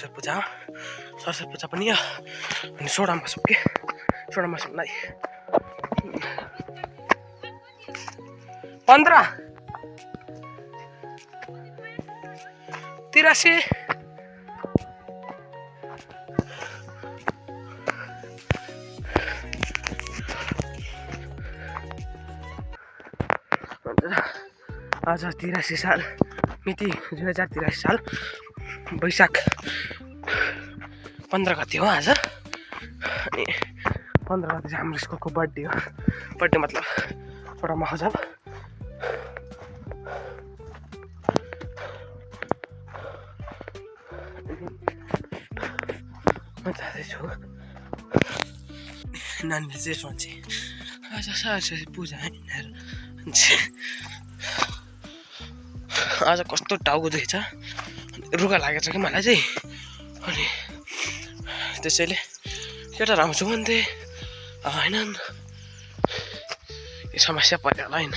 सरस्वती पूजा हो सरस्वती पूजा पनि हो अनि 16 मासौँ के 16 मासौँलाई 15 83 आज 83 साल मिति 2083 साल वैशाख 15 गते हो आज अनि 15 गते चाहिँ हाम्रो स्कुलको बर्थडे हो बर्थडे मतलब एउटा महोत्सव म जाँदैछु नानीले चाहिँ भन्छ आज सरस्वती पूजा आज कस्तो टाउको दुखेछ रुगा लागेको छ कि मलाई चाहिँ अनि त्यसैले केटाहरू आउँछु भन्थे होइन यो समस्या पर्यो होला होइन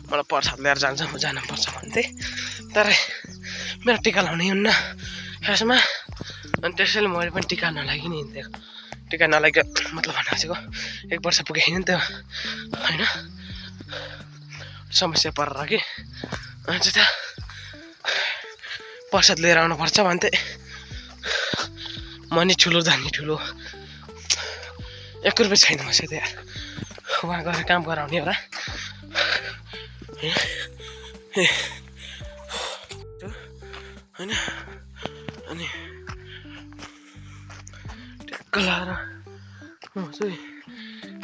मलाई प्रसाद लिएर जान्छ म जानुपर्छ भन्थे तर मेरो टिका लाउने हुन्न खासमा अनि त्यसैले मैले पनि टिका नलागि नि हिँड्थेँ टिका नलागि मतलब भन्न खोजेको 1 वर्ष पुगेको नि त्यो होइन समस्या परेर कि अनि चाहिँ प्रसाद लिएर आउनुपर्छ भन्थे म नि ठुलो जाने ठुलो 1 रुपियाँ छैन मसँग त्यहाँ उहाँ गएर काम गराउने होला होइन अनि ट्याक्क लाएर म चाहिँ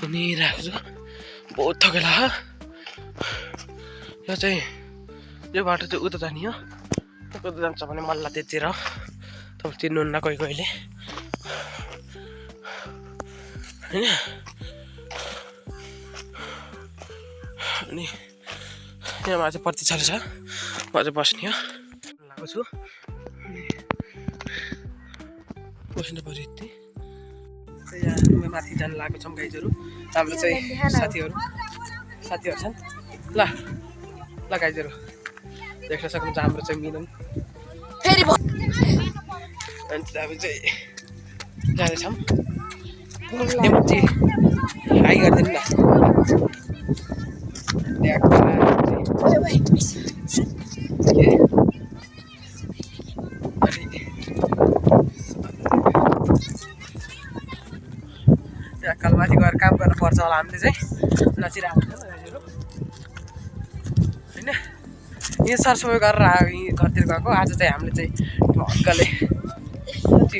हिँडिरहेको छु बहुत थकेला हो यो चाहिँ यो बाटो चाहिँ उता जाने हो उता जान्छ भने मल्ला त्यतिर हो तपाईँ चिन्नुहुन्न कोही कोहीले होइन अनि यहाँ चाहिँ प्रतीक्षाले छ म चाहिँ बस्ने हो लागेको छु बस्नु पऱ्यो यति यहाँ माथि जानु लागेको छौँ गाइजहरू हाम्रो चाहिँ साथीहरू छन् ल ल गाइजहरू देख्न सक्नुहुन्छ हाम्रो चाहिँ मिलन फेरि अनि हामी चाहिँ जाँदैछौँ हाई गरिदिनु न कलमाथि गएर काम गर्नु पर्छ होला हामीले चाहिँ नचिरहेको छ होइन यहाँ सरसफाइ गरेर घरतिर गएको आज चाहिँ हामीले चाहिँ ढक्कले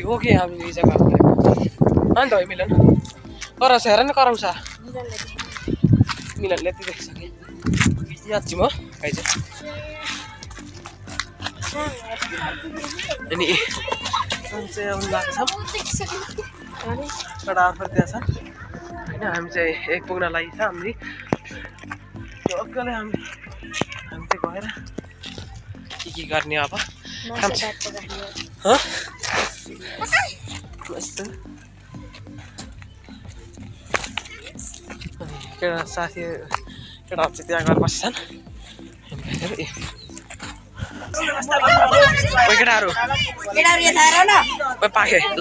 हो कि हामीले यो जग्गा अन्त हो मिलन कराउँछ हेर नि कराउँछ मिलनले यति देख्छ कि याची म खाइछ अनि चाहिँ अब लाग्छ एउटा अफर त्यहाँ छ होइन हामी चाहिँ एक पुग्न लागि छ हामी ढक्कले हामी चाहिँ गएर के गर्ने अब केटा साथी केटाहरू चाहिँ त्यहाँ गएर बस्छन् केटाहरू पाखे ल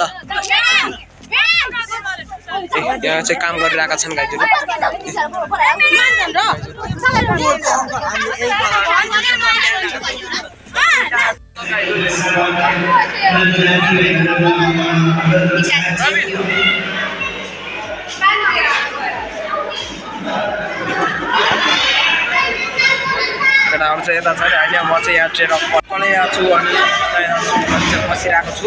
यहाँ चाहिँ काम गरिरहेका छन् गाइजहरू केटाहरू चाहिँ यता छ अहिले म चाहिँ यहाँ ट्रेन पक्कै यहाँ छु अनि बसिरहेको छु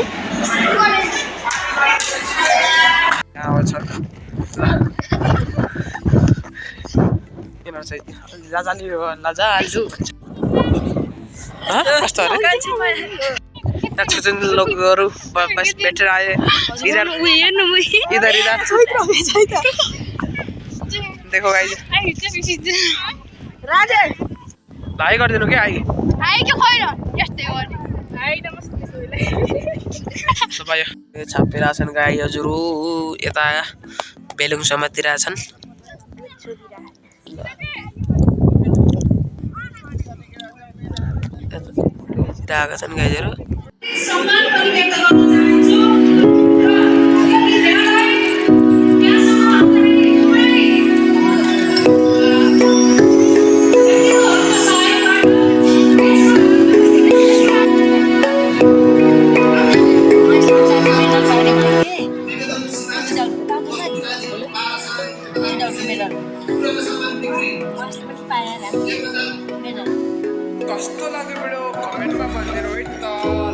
यिनीहरू चाहिँ लजाल्छु कस्तो अरे यहाँ छुचुन लोकहरू भेटेर आए इधर देखो गाइज भाइ गरिदिनु के आइ छापिरहेको छन् गाई हजुरहरू यता बेलुङ समातिरहेको छन् यता आएका छन् गाइजहरू सम्मान पनि व्यक्त गर्न चाहन्छु र यति धेरैलाई यहाँसम्म आउँदाखेरि पुरै व्यक्तित्वहरूको सहयोगबाट कस्तो लाग्यो मेरो कमेन्टमा भनिदिनु है त